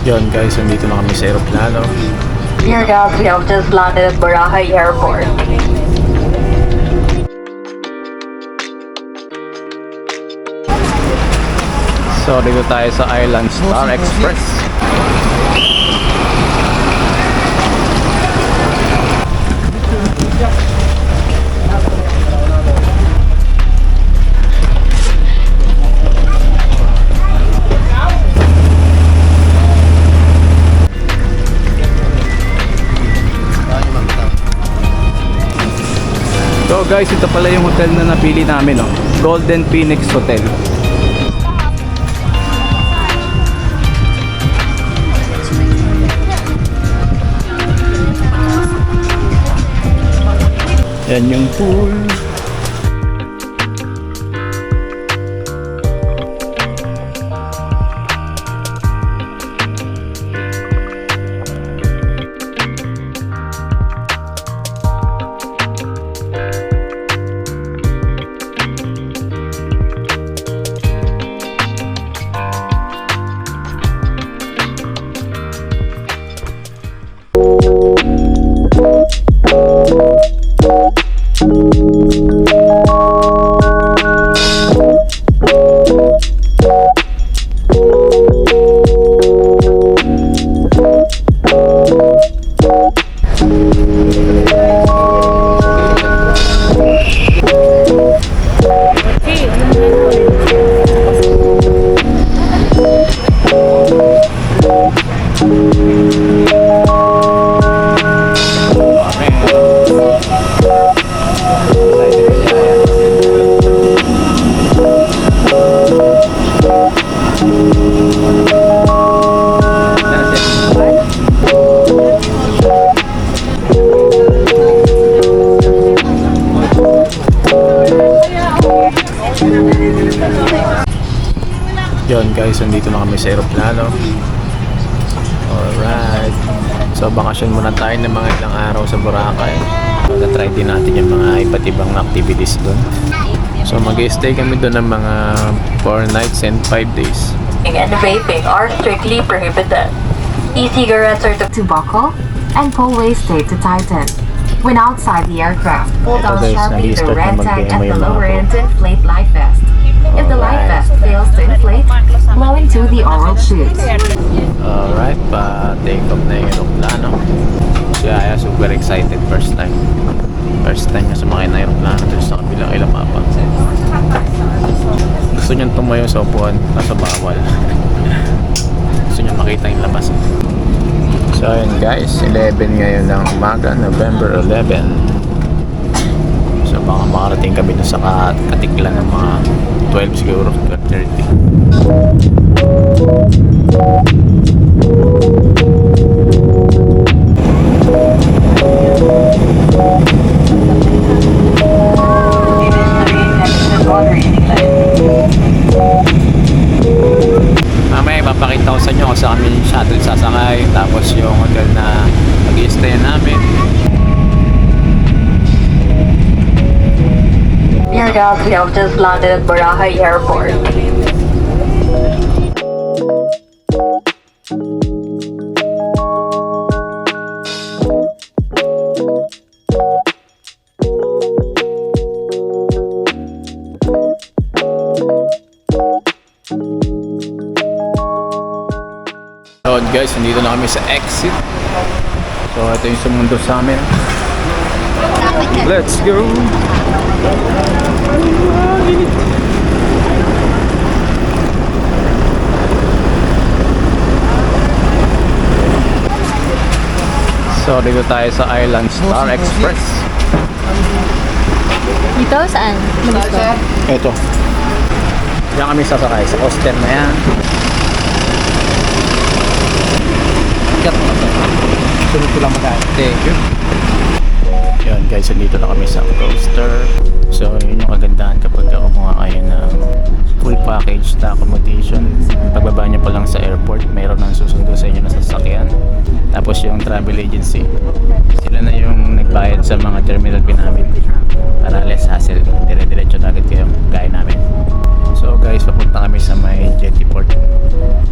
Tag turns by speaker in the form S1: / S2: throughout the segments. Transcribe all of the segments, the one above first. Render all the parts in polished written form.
S1: Yun guys, nandito na kami sa aeroplano.
S2: Dear God, we have just landed at Boracay Airport.
S1: So dito tayo sa Island Star Express. So guys, ito pala yung hotel na napili namin, oh. Golden Phoenix Hotel. Yan yung pool. Yun guys, nandito na kami sa aeroplano. Alright. So bakasyon muna tayo ng mga ilang araw sa Boracay. Mag-try din natin yung mga iba't ibang activities doon. So mag-stay kami doon ng mga 4 nights and 5 days.
S2: And vaping are strictly prohibited. E-cigarettes are
S3: to buckle and pull waistband to tighten. When outside the aircraft, pull down
S1: guys,
S3: sharply the
S1: nag-start
S3: red
S1: na
S3: tag at
S1: mag-demo
S3: the
S1: yung
S3: lower
S1: mga
S3: end to inflate life vest. If the life vest fails to inflate, blow into the oral chute.
S1: Alright, pa-take off na yung aeroplano. Si Aya super excited, first time. First time niya sumakay na aeroplano dito sa kabilang Ilapapa. Gusto niyang tumayo sa upuan, nasa bawal. Gusto niya makita yung labas. So ayun guys, 11 ngayon ng umaga, November 11. So baka makarating kami na sa katiklan ng mga 12 siguro, 12:30. Mamaya ipapakita ko sa inyo kung saan kami yung shuttle sasakay, tapos yung hotel na mag-i-stay namin.
S2: Dear God, we have just landed at Boracay Airport.
S1: So guys, nandito na kami sa exit. So ito yung sumundo sa amin. Let's go! So dito tayo sa Island Star Express.
S3: Dito saan?
S1: Ito. Diyan kami sasakay sa coaster na yan. Sunod ko lang mag-aay. Thank you. Yun guys, dito na kami sa coaster. So yun yung kagandahan kapag kumuha kayo ng full package na accommodation. Pagbaba nyo pa lang sa airport, mayroon nang susundo sa inyo na sasakyan. Tapos yung travel agency, sila na yung nagbayad sa mga terminal fee namin para less hassle, dire-diretso na agad kayo gaya namin. So guys, papunta kami sa may jetty port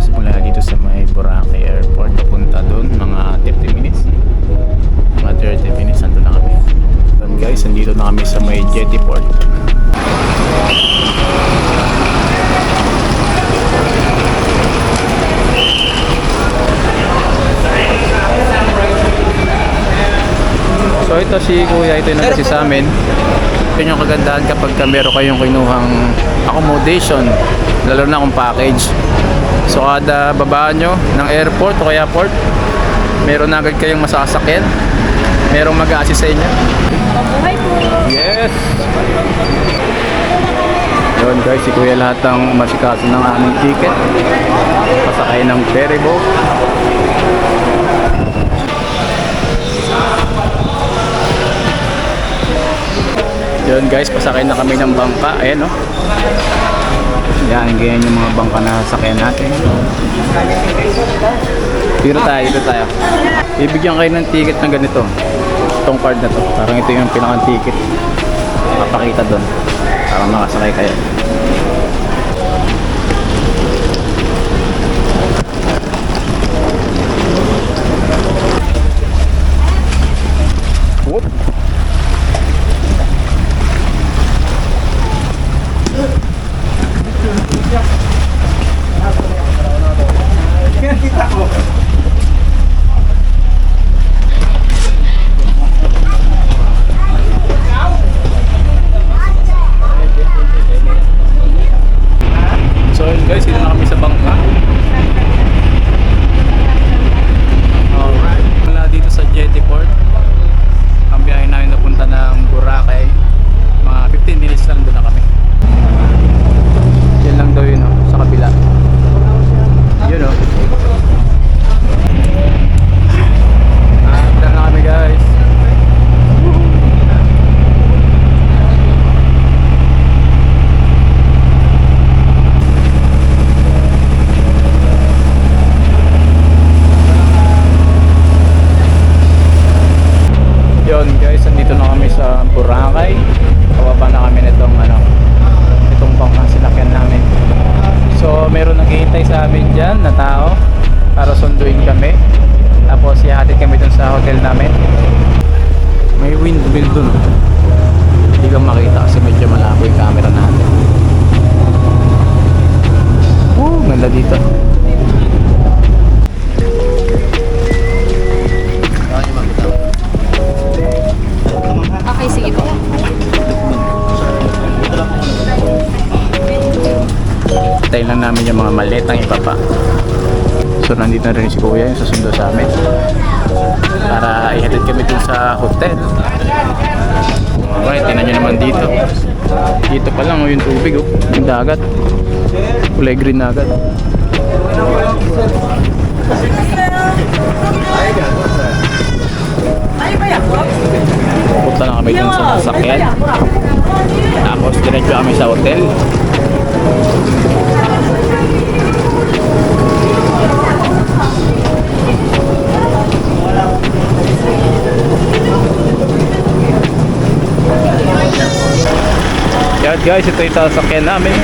S1: simula dito sa may Boracay Airport. ito si Kuya, ito yung nag-assist sa amin. Yun yung kagandahan kapag meron kayong kinuhang accommodation, lalo na kung package. So kada babaan nyo ng airport o kaya port, meron na agad kayong masasakyan, merong mag-a-assist sa inyo.
S2: Mabuhay po!
S1: Yes! Yun guys, si Kuya lahat ang masikaso ng aming ticket, pasakay ng ferry boat. Yun guys, pasakay na kami ng bangka. Ayan o. Yan, ganyan yung mga bangka na sasakyan natin. Dito tayo. Bibigyan kayo ng ticket na ganito. Itong card na to. Parang ito yung pinakang ticket. Papakita doon. Para makasakay kayo. Whoop. So yun guys, dito na kami sa bangka. Alright, mula dito sa Jetty Port, ang biyahe namin napunta ng Boracay. Mga 15 minutes lang doon na kami. Yan lang daw yun sa kabila. Yun dala na kami guys. Yun guys, andito na kami sa Boracay. Pababa na kami nitong itong bangkang sinakyan namin. So meron naghihintay sa amin dyan na tao para sunduin kami. Tapos ihatid kami dun sa hotel namin. May windmill dun. Hindi ka makita kasi medyo malabo yung camera natin. Ganda dito.
S2: Okay, sige po.
S1: Tayo lang namin yung mga maletang ibaba. So nandito na rin si Kuya yung sasundo sa amin para ihatid kami dun sa hotel. Alright, tingnan nyo naman dito. Dito pa lang yung tubig yung dagat. Kulay green na agad. Punta na kami dun sa sasakyan. Tapos diretso kami sa hotel. Yan guys, ito yung sasakyan namin.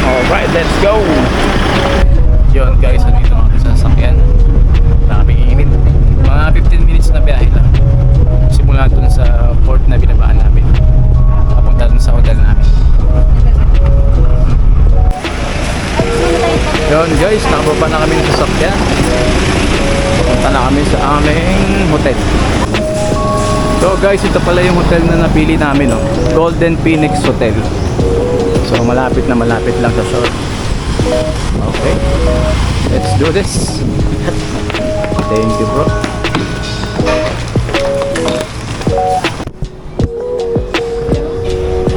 S1: Alright, let's go. Yun guys, nandito na kami sa sasakyan. Nakapinginit. Mga 15 minutes na biyahe lang. Simula dun sa port na binabaan namin. Papunta dun sa hotel namin. Yun guys, nakababa na kami ng sasakyan. Papunta na kami sa aming hotel. So guys, ito pala yung hotel na napili namin, Golden Phoenix Hotel. So malapit lang sa shore. Okay, let's do this. Thank you bro.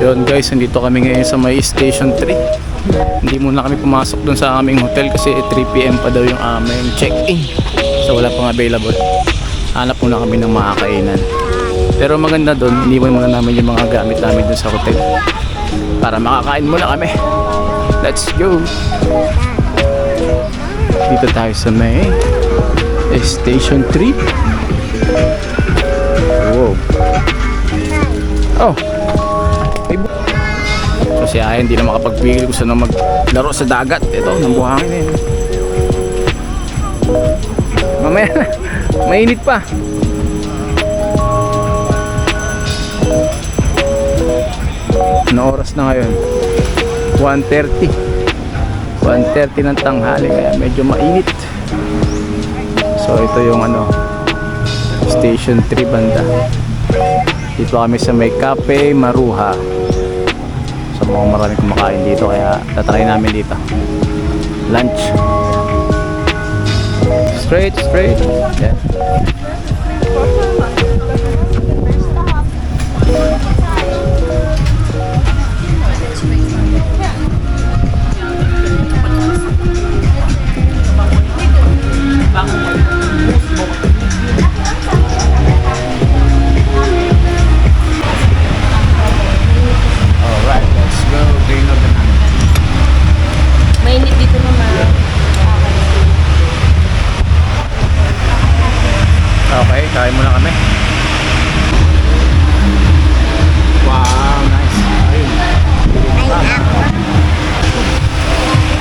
S1: Yun guys, nandito kami ngayon sa may Station 3. Hindi muna kami pumasok dun sa aming hotel kasi 3 PM pa daw yung aming check-in. So wala pang available. Hanap muna kami ng mga kainan. Pero maganda doon, iniwan muna namin yung mga gamit namin doon sa hotel para makakain muna kami. Let's go! Dito tayo sa may Station 3. Wow! Oh! So si Aya hindi na makapagpigil, gusto na maglaro sa dagat. Ito, ng buhangin na yun. Mamaya na, mainit pa. Ano oras na ngayon? 1:30 ng tanghali, kaya medyo mainit. So ito yung Station 3 banda. Dito kami sa may Cafe Maruha. So mukhang maraming kumakain dito kaya tatry namin dito. Lunch. Straight. Yeah. Alright, let's go. Green of the night.
S4: Mainit dito naman.
S1: Okay, kain muna kami. Wow, nice. Ayun.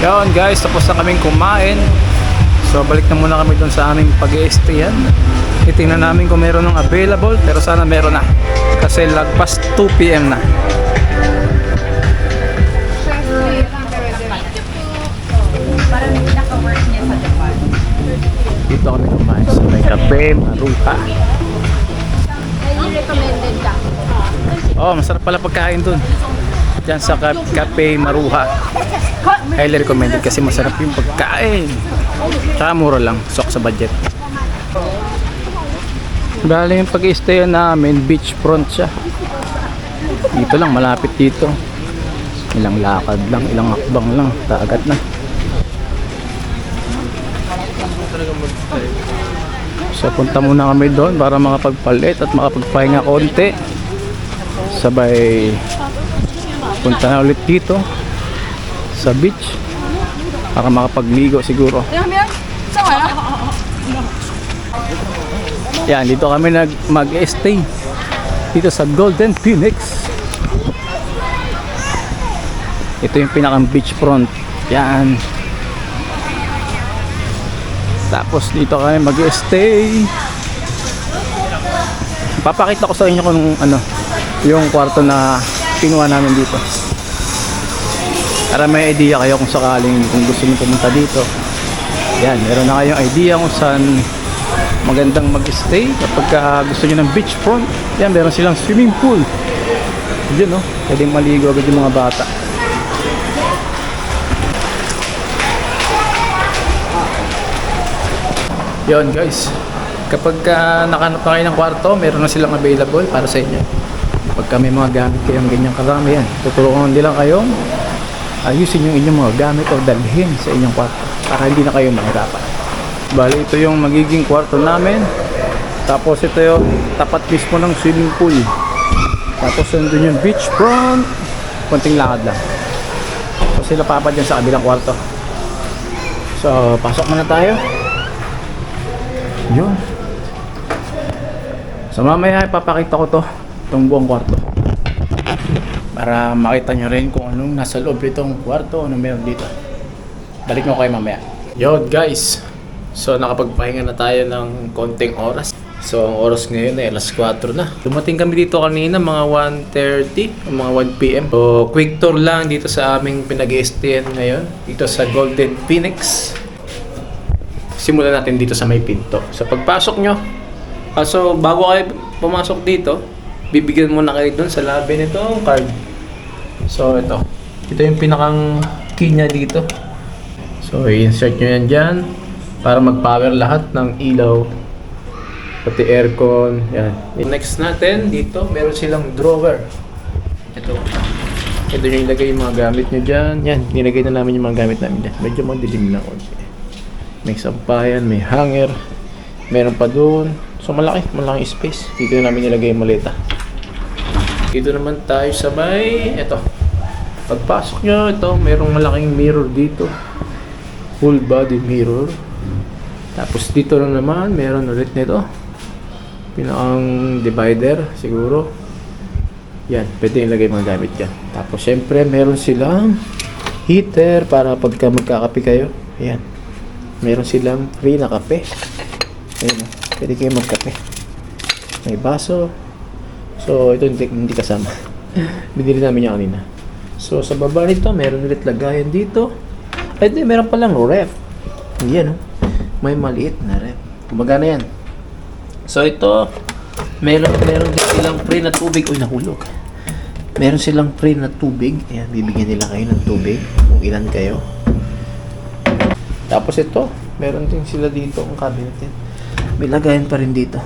S1: Yun guys, tapos na kaming kumain. So balik na muna kami dun sa aming pag-i-stayan. Titingnan namin kung meron ng available, pero sana meron na. Kasi lagpas 2 PM na.
S4: Parang naka-work niya sa Japan.
S1: Dito kami kumain sa may Cafe Maruha.
S4: Highly recommended ka.
S1: Oh, masarap pala pagkain dun. Diyan sa Cafe Maruha. Highly recommended kasi masarap yung pagkain. Tsaka mura lang, sok sa budget. Bali yung pag-i-stay namin, beachfront siya. Dito lang, malapit dito. Ilang lakad lang, ilang akbang lang, dagat na. So punta muna kami doon para makapagpalit at makapagpahinga konti. Sabay punta na ulit dito sa beach para makapagligo siguro. Yan, dito kami mag-stay dito sa Golden Phoenix. Ito yung pinakang beachfront. Yan. Tapos dito kami mag-stay. Papakita ko sa inyo kung ano yung kwarto na kinuha namin dito. Para may idea kayo kung sakaling kung gusto niyo pumunta dito. Yan, meron na kayong idea kung saan magandang mag-stay kapag gusto niyo ng beachfront. Yan, meron silang swimming pool. Diyan, no? Pwedeng maligo agad yung mga bata. Yon guys, kapag nakanap na kayo ng kwarto, meron na silang available para sa inyo. Pag may mga gamit kayong ganyang karami, yan, tutulungan din lang kayo ayusin yung inyong mga gamit o dalhin sa inyong kwarto para hindi na kayo mahirapan. Bali, ito yung magiging kwarto namin. Tapos ito yung tapat mismo ng swimming pool. Tapos nandun yung beachfront. Konting lakad lang. So sila papa dyan sa kabilang kwarto. So pasok muna tayo. Yun. So mamaya ipapakita ko to, itong buong kwarto, para makita nyo rin kung anong nasa loob nitong kwarto, anong meron dito. Balik mo kayo mamaya. Yun guys, so nakapagpahinga na tayo ng konting oras. So ang oras ngayon ay alas 4 na. Dumating kami dito kanina mga 1:30 o mga 1 PM. So quick tour lang dito sa aming pinag-i-stayan ngayon, dito sa Golden Phoenix. Simulan natin dito sa may pinto. So pagpasok nyo, so bago kayo pumasok dito, bibigyan muna kayo dun sa lobby nito card. So ito yung pinakang key niya dito. So i-insert nyo yan dyan para mag-power lahat ng ilaw, pati aircon. Yan. Next natin dito, meron silang drawer. Ito yung ilagay yung mga gamit nyo dyan. Yan, nilagay na namin yung mga gamit namin dyan. Medyo madilim na konti. May sampayan, may hanger, meron pa doon. So malaking space. Dito na namin nilagay yung maleta. Dito naman tayo sa may, ito. Pagpasok nyo, ito, merong malaking mirror dito. Full body mirror. Tapos dito lang naman, meron ulit nito. Pinakang divider, siguro. Yan, pwede ilagay mga gamit yan. Tapos syempre, meron silang heater para pagka magkakape kayo. Yan. Meron silang free na kape. Ayun, pwede kayo magkape. May baso. So, ito hindi kasama. Binili namin yan kanina. So, sa baba nito, meron ulit lagayan dito. Ay, di, meron palang ref. Yan, oh. May maliit na ref. Gumagana yan. So, ito, Meron din silang free na tubig. Uy, nahulog. Meron silang free na tubig. Ayan, bibigyan nila kayo ng tubig kung ilan kayo. Tapos ito, meron din sila dito ang cabinet din. May lagayan pa rin dito.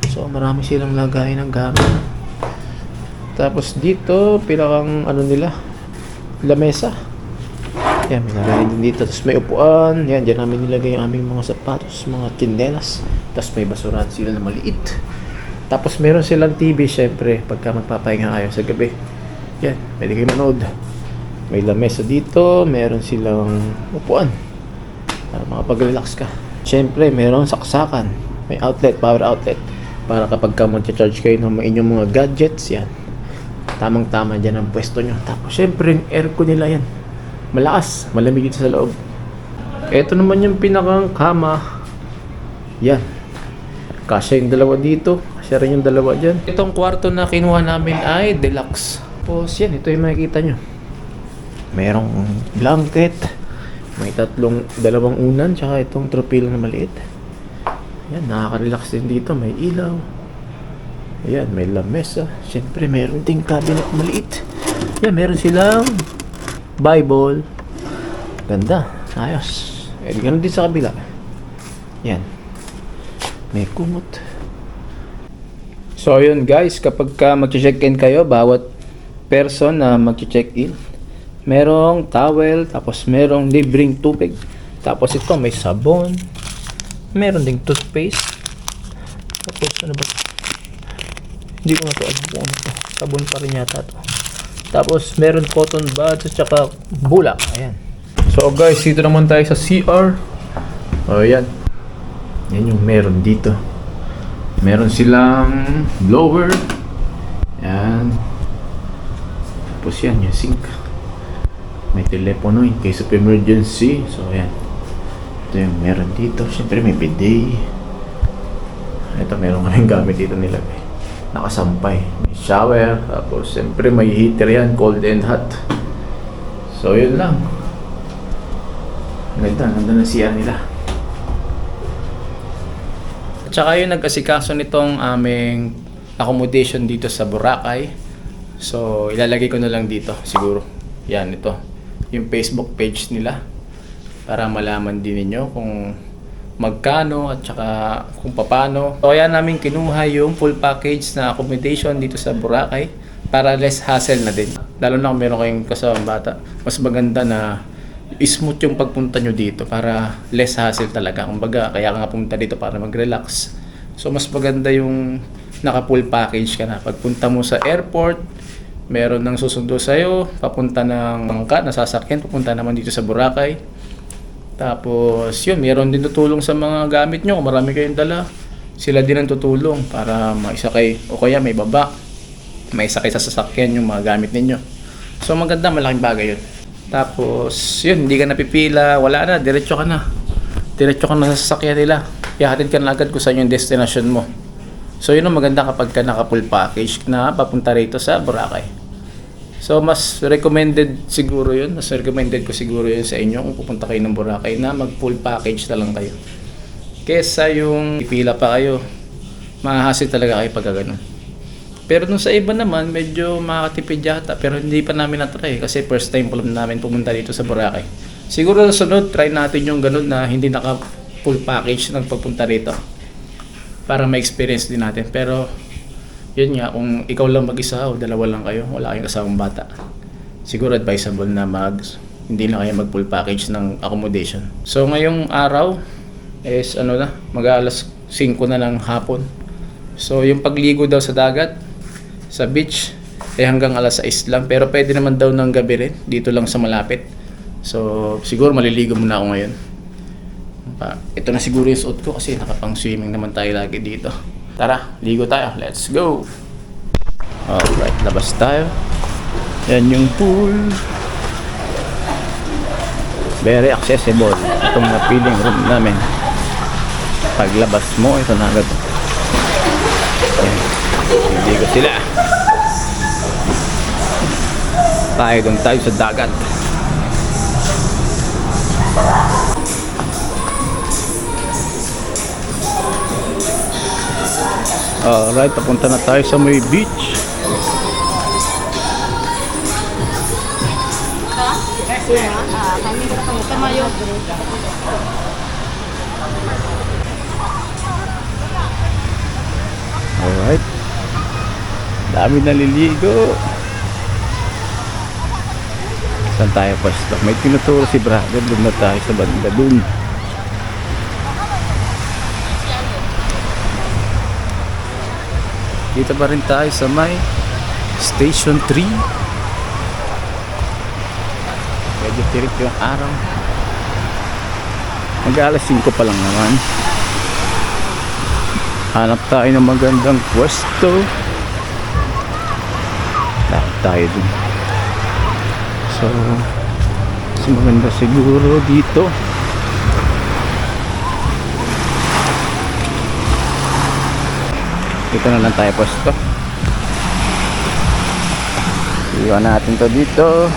S1: So, marami silang lagayan ng gamit. Tapos dito, pinakang ano nila, lamesa. Yan, may lagayan din dito. Tapos may upuan. Yan, dyan namin nilagay yung aming mga sapatos, mga kindelas. Tapos may basurahan sila na maliit. Tapos meron silang TV, syempre, pagka magpapahinga kayo sa gabi. Yan, pwede kayo manood. May lamesa dito, meron silang upuan para makapag-relax ka. Syempre, meron saksakan. May outlet, power outlet. Para kapag ka mag-charge kayo ng inyong mga gadgets, yan. Tamang-tama dyan ang pwesto nyo. Tapos, syempre, yung aircon nila yan. Malakas, malamig dito sa loob. Ito naman yung pinakang kama. Yan. Kasya yung dalawa dito. Kasya rin yung dalawa dyan. Itong kwarto na kinuha namin ay deluxe. Tapos, yan. Ito yung makikita nyo. Merong blanket. May dalawang unan. Tsaka itong tropilo na maliit. Yan, nakaka-relax din dito. May ilaw. Ayan, may lamesa. Siyempre, meron ding cabinet maliit. Yan, meron silang Bible. Ganda. Ayos. Eh, ganun din sa kabila. Yan. May kumot. So, yun guys. Kapag mag-check-in kayo, bawat person na mag-check-in, merong towel, tapos merong libreng tubig. Tapos ito, may sabon. Meron ding toothpaste. Tapos ano ba? Hindi ko na ito alam kung ano ito. Sabon pa rin yata ito. Tapos meron cotton buds at saka bulak. Ayan. So guys, dito naman tayo sa CR. O yan. Yan yung meron dito. Meron silang blower. Yan. Tapos yan, yung sink. May telepono in case of emergency. So ayan. Ito yung meron dito. Siyempre may bidet. Ito meron kaming gamit dito nilagay. Nakasampay. May shower. Tapos siyempre may heater yan. Cold and hot. So yun lang. Ganda na siya nila. At saka yung nag-asikaso nitong aming accommodation dito sa Boracay. So ilalagay ko na lang dito siguro. Yan ito. Yung Facebook page nila. Para malaman din ninyo kung magkano at saka kung paano. So kaya namin kinuha yung full package na accommodation dito sa Boracay para less hassle na din. Lalo na kung meron kayong kasamang bata. Mas maganda na smooth yung pagpunta nyo dito para less hassle talaga. Kumbaga kaya ka nga pumunta dito para mag-relax. So mas maganda yung naka full package ka na. Pagpunta mo sa airport, meron nang susundo sa'yo, papunta ng bangka, nasasakyan, papunta naman dito sa Boracay. Tapos yun, meron din tutulong sa mga gamit nyo. Kung marami kayong dala, sila din ang tutulong para maisakay. O kaya may baba, maisakay sa sasakyan yung mga gamit ninyo. So maganda, malaking bagay yun. Tapos yun, hindi ka napipila, wala na, diretso ka na. Diretso ka na sa sasakyan nila. Ihahatid ka na agad kung saan yung destination mo. So yun ang maganda kapag ka naka-full package na papunta rito sa Boracay. So mas recommended siguro yun. Mas recommended ko siguro yun sa inyo kung pupunta kayo ng Boracay na mag full package na lang kayo. Kesa yung ipila pa kayo. Mahahasil talaga kayo pagka ganun. Pero dun sa iba naman, medyo makakatipid yata. Pero hindi pa namin na-try kasi first time pa lang namin pumunta dito sa Boracay. Siguro sa sunod, try natin yung ganun na hindi naka full package ng pagpunta rito. Para ma-experience din natin. Pero yun nga, kung ikaw lang mag-isa o dalawa lang kayo, wala kayong kasamang bata, siguro advisable na hindi na kayo mag full package ng accommodation. So ngayong araw is mag-alas 5 na ng hapon. So yung pagligo daw sa dagat, sa beach, hanggang alas 6 lang. Pero pwede naman daw ng gabi rin, dito lang sa malapit. So siguro maliligo muna ako ngayon. Ito na siguro yung suot ko kasi nakapang swimming naman tayo lagi dito. Tara, ligo tayo. Let's go! Alright, labas tayo. Yan yung pool. Very accessible. Itong napiling room namin. Paglabas mo, ito na agad. Ligo sila. Tayo doon tayo sa dagat. Alright, papunta na tayo sa may beach. Alright. Dami naliligo. Saan tayo pwesto? May tinuturo si brother. Doon na tayo sa banda dun. Dito pa rin tayo sa may Station 3. Medyo tirik yung araw. Mag-alas 5 pa lang naman. Hanap tayo ng magandang pwesto. Lakad tayo dun. So, mas maganda siguro dito. Dito na lang tayo pwesto. Iwan natin to dito.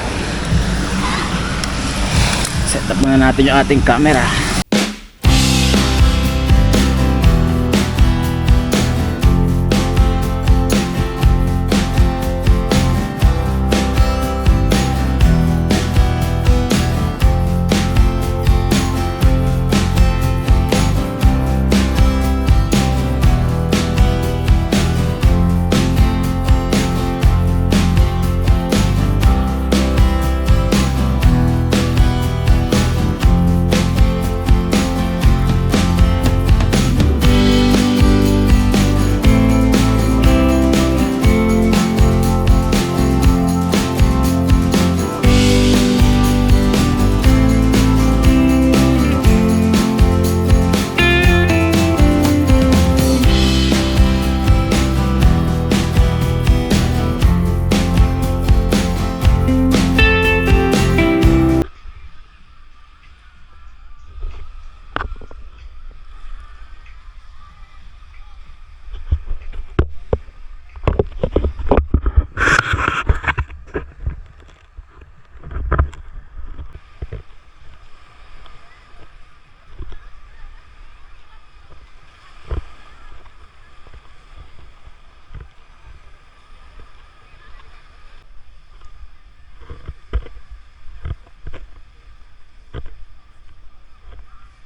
S1: Set up muna natin yung ating camera.